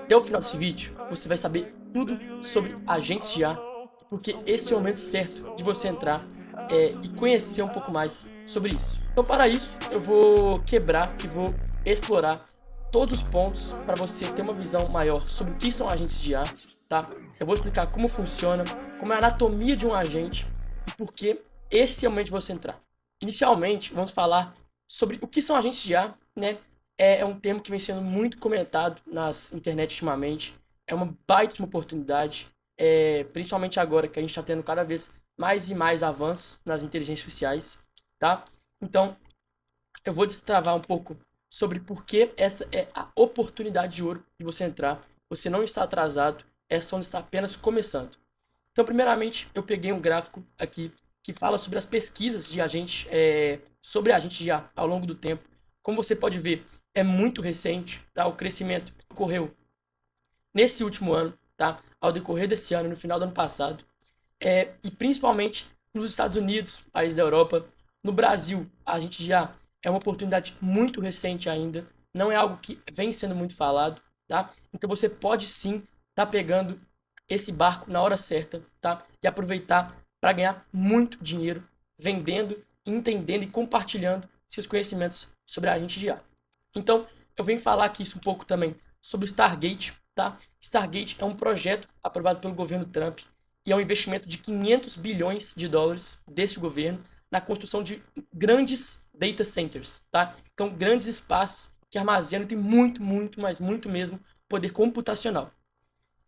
Até o final desse vídeo, você vai saber tudo sobre agentes de IA, porque esse é o momento certo de você entrar e conhecer um pouco mais sobre isso. Então, para isso, eu vou quebrar e vou explorar todos os pontos para você ter uma visão maior sobre o que são agentes de IA, tá? Eu vou explicar como funciona, como é a anatomia de um agente e por que esse é o momento de você entrar. Inicialmente, vamos falar sobre o que são agentes de IA, né? É um termo que vem sendo muito comentado nas internet ultimamente. É uma baita de uma oportunidade, principalmente agora que a gente está tendo cada vez mais e mais avanços nas inteligências sociais, tá? Então, eu vou destravar um pouco sobre por que essa é a oportunidade de ouro de você entrar. Você não está atrasado, é só está apenas começando. Então, primeiramente, eu peguei um gráfico aqui que fala sobre as pesquisas de agente, sobre agente de IA ao longo do tempo. Como você pode ver, é muito recente, tá? O crescimento ocorreu nesse último ano, tá? Ao decorrer desse ano, no final do ano passado, e principalmente nos Estados Unidos, países da Europa, no Brasil, a gente já é uma oportunidade muito recente ainda, não é algo que vem sendo muito falado, tá? Então você pode sim estar pegando esse barco na hora certa, tá? E aproveitar para ganhar muito dinheiro vendendo, entendendo e compartilhando seus conhecimentos sobre a gente já. Então, eu venho falar aqui isso um pouco também sobre o Stargate, tá? Stargate é um projeto aprovado pelo governo Trump e é um investimento de 500 bilhões de dólares desse governo na construção de grandes data centers, tá? Então, grandes espaços que armazenam e tem muito, muito, mas muito mesmo poder computacional.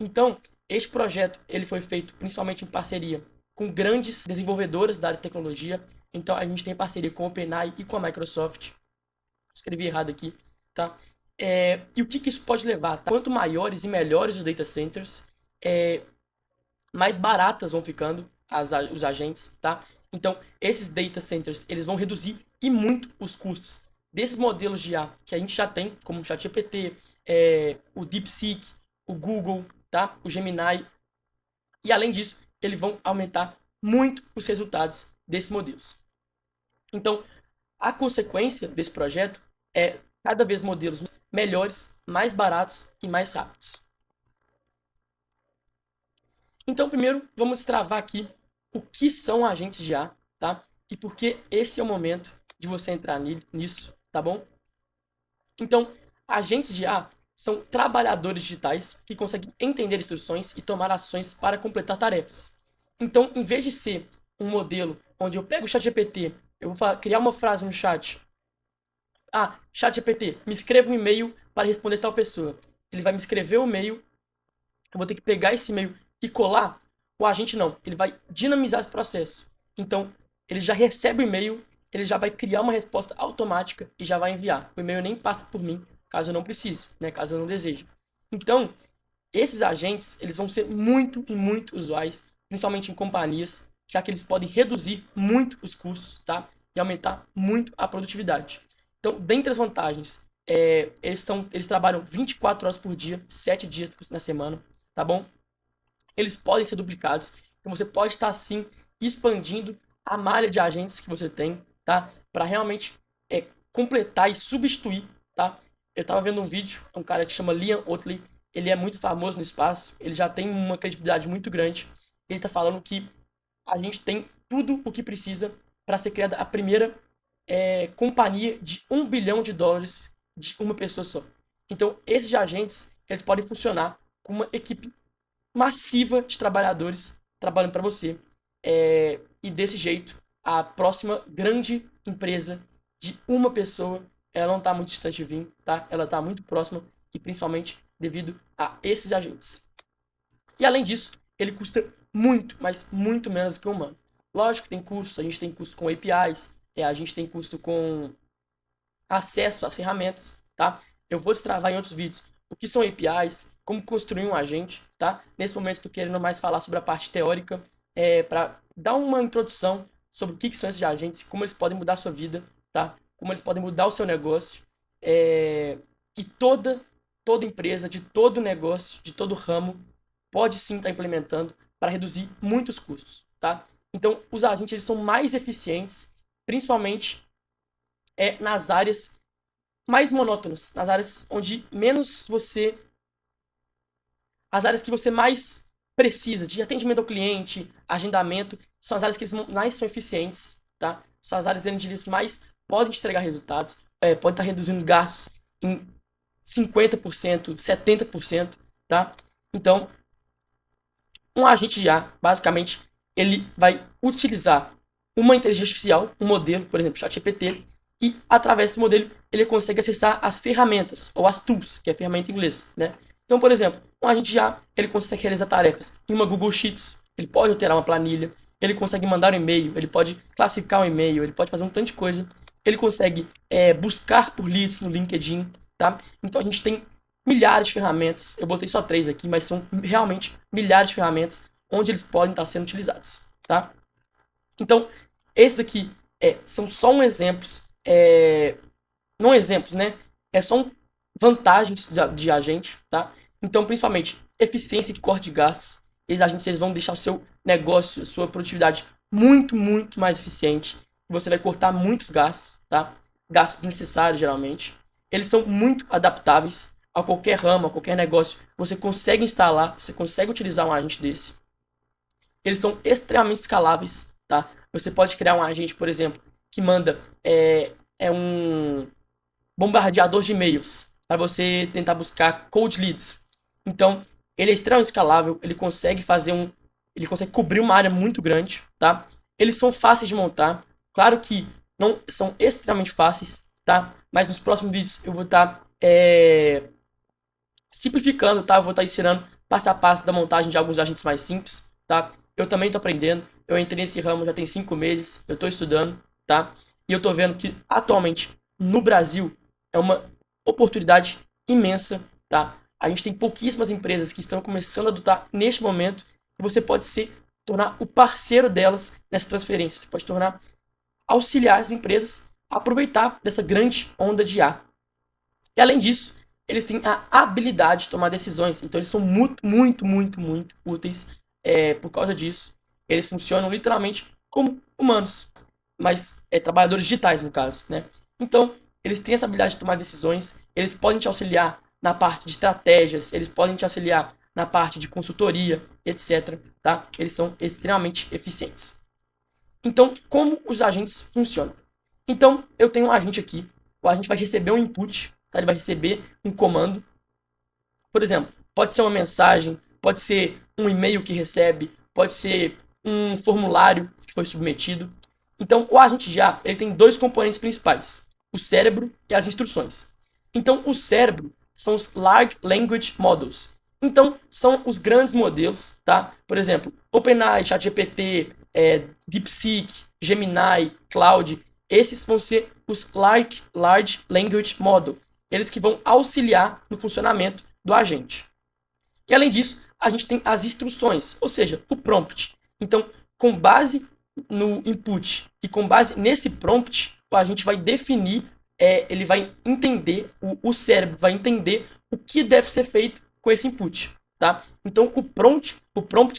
Então, este projeto ele foi feito principalmente em parceria com grandes desenvolvedoras da área de tecnologia. Então, a gente tem parceria com a OpenAI e com a Microsoft. Escrevi errado aqui, tá? E o que, que isso pode levar? Tá? Quanto maiores e melhores os data centers, mais baratas vão ficando os agentes, tá? Então, esses data centers, eles vão reduzir e muito os custos desses modelos de IA que a gente já tem, como o ChatGPT, o DeepSeek, o Google, tá? O Gemini. E além disso, eles vão aumentar muito os resultados desses modelos. Então, a consequência desse projeto é cada vez modelos melhores, mais baratos e mais rápidos. Então, primeiro, vamos travar aqui o que são agentes de IA, tá? E por que esse é o momento de você entrar nisso, tá bom? Então, agentes de IA são trabalhadores digitais que conseguem entender instruções e tomar ações para completar tarefas. Então, em vez de ser um modelo onde eu pego o chat GPT, eu vou criar uma frase no chat. Ah, chat GPT, me escreva um e-mail para responder tal pessoa. Ele vai me escrever o e-mail, eu vou ter que pegar esse e-mail e colar. O agente não, ele vai dinamizar esse processo. Então, ele já recebe o e-mail, ele já vai criar uma resposta automática e já vai enviar. O e-mail nem passa por mim, caso eu não precise, né? Caso eu não deseje. Então, esses agentes, eles vão ser muito e muito usuais, principalmente em companhias, já que eles podem reduzir muito os custos, tá? E aumentar muito a produtividade. Então, dentre as vantagens, eles trabalham 24 horas por dia, 7 dias na semana, tá bom? Eles podem ser duplicados. Então você pode estar assim expandindo a malha de agentes que você tem, tá? Para realmente completar e substituir, tá? Eu tava vendo um vídeo, um cara que chama Liam Otley, ele é muito famoso no espaço, ele já tem uma credibilidade muito grande. Ele tá falando que a gente tem tudo o que precisa para ser criada a primeira companhia de 1 bilhão de dólares de uma pessoa só. Então, esses agentes, eles podem funcionar com uma equipe massiva de trabalhadores trabalhando para você. E desse jeito, a próxima grande empresa de uma pessoa, ela não está muito distante de vir, tá? Ela está muito próxima e principalmente devido a esses agentes. E além disso, ele custa muito, mas muito menos do que o humano. Lógico que tem custos, a gente tem custo com APIs, a gente tem custo com acesso às ferramentas, tá? Eu vou destravar em outros vídeos o que são APIs, como construir um agente, tá? Nesse momento estou querendo mais falar sobre a parte teórica, para dar uma introdução sobre o que são esses agentes, como eles podem mudar a sua vida, tá? Como eles podem mudar o seu negócio, e toda empresa, de todo negócio, de todo ramo, pode sim estar implementando para reduzir muitos custos, tá? Então, os agentes eles são mais eficientes, principalmente nas áreas mais monótonas, nas áreas onde menos você as áreas que você mais precisa de atendimento ao cliente, agendamento, são as áreas que eles mais são eficientes, tá? São as áreas onde eles mais podem te entregar resultados, podem estar reduzindo gastos em 50%, 70%, tá? Então, um agente de IA, basicamente, ele vai utilizar uma inteligência artificial, um modelo, por exemplo, ChatGPT, e através desse modelo ele consegue acessar as ferramentas, ou as tools, que é a ferramenta em inglês, né? Então, por exemplo, um agente de IA, ele consegue realizar tarefas em uma Google Sheets, ele pode alterar uma planilha, ele consegue mandar um e-mail, ele pode classificar um e-mail, ele pode fazer um tanto de coisa, ele consegue buscar por leads no LinkedIn, tá? Então a gente tem milhares de ferramentas, eu botei só 3 aqui, mas são realmente milhares de ferramentas onde eles podem estar sendo utilizados, tá? Então, esses aqui são só um exemplos, não exemplos, né? É só vantagens de agente, tá? Então, principalmente, eficiência e corte de gastos. Esses agentes eles vão deixar o seu negócio, a sua produtividade muito, muito mais eficiente. Você vai cortar muitos gastos, tá? Gastos necessários, geralmente. Eles são muito adaptáveis a qualquer ramo, a qualquer negócio. Você consegue instalar, você consegue utilizar um agente desse. Eles são extremamente escaláveis, tá? Você pode criar um agente, por exemplo, que manda um bombardeador de e-mails para você tentar buscar cold leads. Então, ele é extremamente escalável, ele consegue cobrir uma área muito grande, tá? Eles são fáceis de montar, claro que não são extremamente fáceis, tá? Mas nos próximos vídeos eu vou estar simplificando, tá? Eu vou estar ensinando passo a passo da montagem de alguns agentes mais simples, tá? Eu também tô aprendendo, eu entrei nesse ramo já tem 5 meses, eu tô estudando, tá? E eu tô vendo que atualmente no Brasil é uma oportunidade imensa, tá? A gente tem pouquíssimas empresas que estão começando a adotar neste momento e você pode tornar o parceiro delas nessa transferência. Você pode auxiliar as empresas a aproveitar dessa grande onda de IA. E além disso, eles têm a habilidade de tomar decisões. Então eles são muito, muito, muito, muito úteis por causa disso. Eles funcionam literalmente como humanos, mas trabalhadores digitais no caso, né? Então eles têm essa habilidade de tomar decisões. Eles podem te auxiliar na parte de estratégias. Eles podem te auxiliar na parte de consultoria, etc. Tá? Eles são extremamente eficientes. Então, como os agentes funcionam? Então, eu tenho um agente aqui. O agente vai receber um input, tá? Ele vai receber um comando. Por exemplo, pode ser uma mensagem, pode ser um e-mail que recebe, pode ser um formulário que foi submetido. Então, o agente de IA, ele tem 2 componentes principais: o cérebro e as instruções. Então, o cérebro são os Large Language Models. Então, são os grandes modelos, tá? Por exemplo, OpenAI, ChatGPT, DeepSeek, Gemini, Claude. Esses vão ser os Large Language Model. Eles que vão auxiliar no funcionamento do agente. E além disso, a gente tem as instruções, ou seja, o prompt. Então, com base no input e com base nesse prompt, a gente vai definir, ele vai entender, o cérebro vai entender o que deve ser feito com esse input, tá? Então, o prompt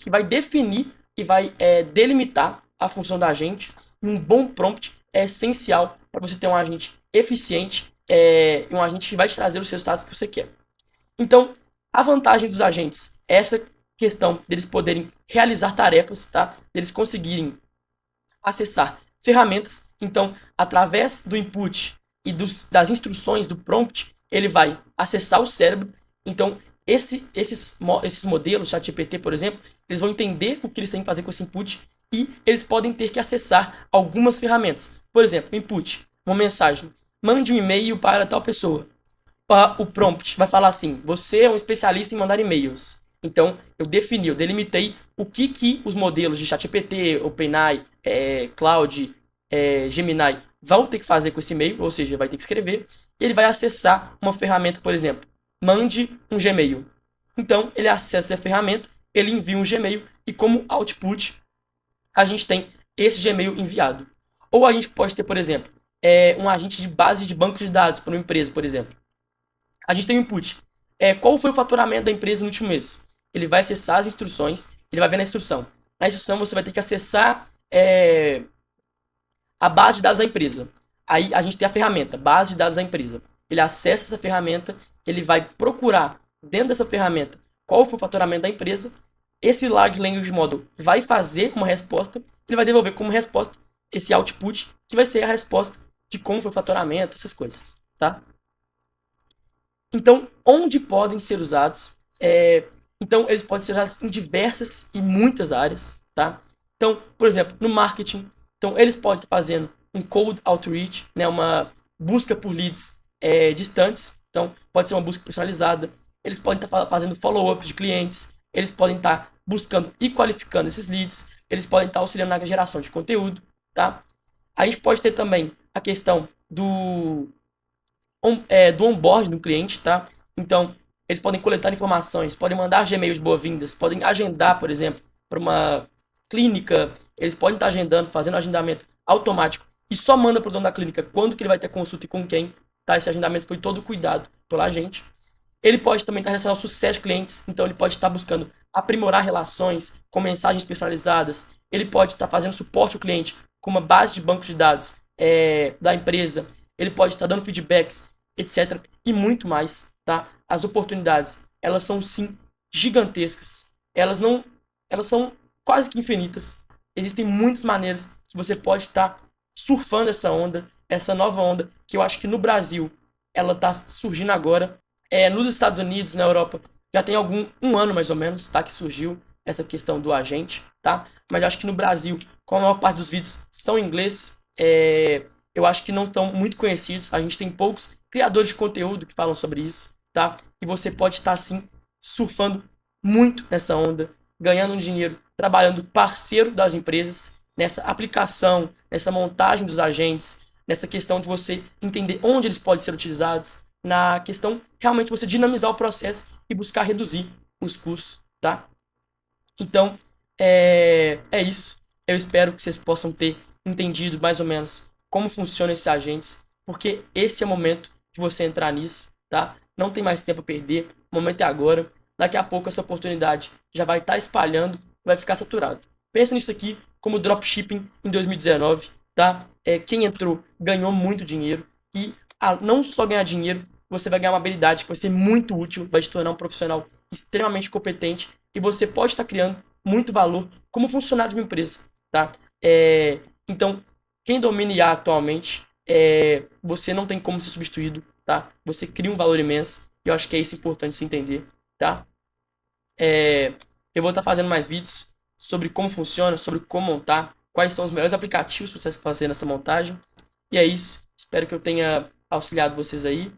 que vai definir e vai delimitar a função da agente. E um bom prompt é essencial para você ter um agente eficiente e um agente que vai te trazer os resultados que você quer. Então, a vantagem dos agentes é essa questão deles poderem realizar tarefas, tá? Deles conseguirem acessar ferramentas. Então, através do input e das instruções do prompt, ele vai acessar o cérebro. Então, esses modelos, ChatGPT, por exemplo, eles vão entender o que eles têm que fazer com esse input e eles podem ter que acessar algumas ferramentas. Por exemplo, input, uma mensagem: mande um e-mail para tal pessoa. O prompt vai falar assim: você é um especialista em mandar e-mails. Então, eu delimitei o que os modelos de ChatGPT, OpenAI, Claude, Gemini vão ter que fazer com esse e-mail, ou seja, vai ter que escrever. Ele vai acessar uma ferramenta, por exemplo, mande um Gmail. Então, ele acessa a ferramenta, ele envia um Gmail e como output, a gente tem esse Gmail enviado. Ou a gente pode ter, por exemplo, um agente de base de banco de dados para uma empresa, por exemplo. A gente tem um input. Qual foi o faturamento da empresa no último mês? Ele vai acessar as instruções, ele vai ver na instrução. Na instrução você vai ter que acessar a base de dados da empresa. Aí a gente tem a ferramenta, base de dados da empresa. Ele acessa essa ferramenta, ele vai procurar dentro dessa ferramenta qual foi o faturamento da empresa. Esse Large Language Model vai fazer uma resposta, ele vai devolver como resposta esse output, que vai ser a resposta de como foi o faturamento, essas coisas, tá? Então, onde podem ser usados? Então, eles podem ser usados em diversas e muitas áreas, tá? Então, por exemplo, no marketing, então eles podem estar fazendo um cold outreach, né, uma busca por leads distantes. Então, pode ser uma busca personalizada. Eles podem estar fazendo follow-up de clientes. Eles podem estar buscando e qualificando esses leads. Eles podem estar auxiliando na geração de conteúdo, tá? A gente pode ter também a questão do onboard do cliente, tá? Então, eles podem coletar informações, podem mandar Gmails de boas-vindas, podem agendar, por exemplo, para uma clínica, eles podem estar agendando, fazendo agendamento automático e só manda para o dono da clínica quando que ele vai ter consulta e com quem, tá? Esse agendamento foi todo cuidado pela gente. Ele pode também estar relacionado ao sucesso de clientes, então ele pode estar buscando aprimorar relações com mensagens personalizadas, ele pode estar fazendo suporte ao cliente com uma base de banco de dados da empresa, ele pode estar dando feedbacks, etc. E muito mais, tá? As oportunidades, elas são sim gigantescas. Elas são quase que infinitas. Existem muitas maneiras que você pode estar surfando essa onda, essa nova onda, que eu acho que no Brasil ela está surgindo agora. Nos Estados Unidos, na Europa, já tem um ano mais ou menos, tá? Que surgiu essa questão do agente, tá? Mas eu acho que no Brasil, como a maior parte dos vídeos são em inglês, eu acho que não estão muito conhecidos. A gente tem poucos criadores de conteúdo que falam sobre isso, tá? E você pode estar, assim, surfando muito nessa onda, ganhando um dinheiro, trabalhando parceiro das empresas, nessa aplicação, nessa montagem dos agentes, nessa questão de você entender onde eles podem ser utilizados, na questão realmente você dinamizar o processo e buscar reduzir os custos, tá? Então, é isso. Eu espero que vocês possam ter entendido mais ou menos como funcionam esses agentes, porque esse é o momento de você entrar nisso, tá? Não tem mais tempo a perder, o momento é agora. Daqui a pouco essa oportunidade já vai estar espalhando, vai ficar saturado. Pensa nisso aqui como dropshipping em 2019, tá? Quem entrou ganhou muito dinheiro e não só ganhar dinheiro, você vai ganhar uma habilidade que vai ser muito útil, vai te tornar um profissional extremamente competente e você pode estar criando muito valor como funcionário de uma empresa, tá? Então, quem domina IA atualmente, você não tem como ser substituído, tá? Você cria um valor imenso e eu acho que é isso importante se entender, tá? Eu vou estar fazendo mais vídeos sobre como funciona, sobre como montar, quais são os melhores aplicativos para você fazer nessa montagem. E é isso. Espero que eu tenha auxiliado vocês aí.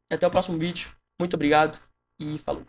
Até o próximo vídeo. Muito obrigado e falou.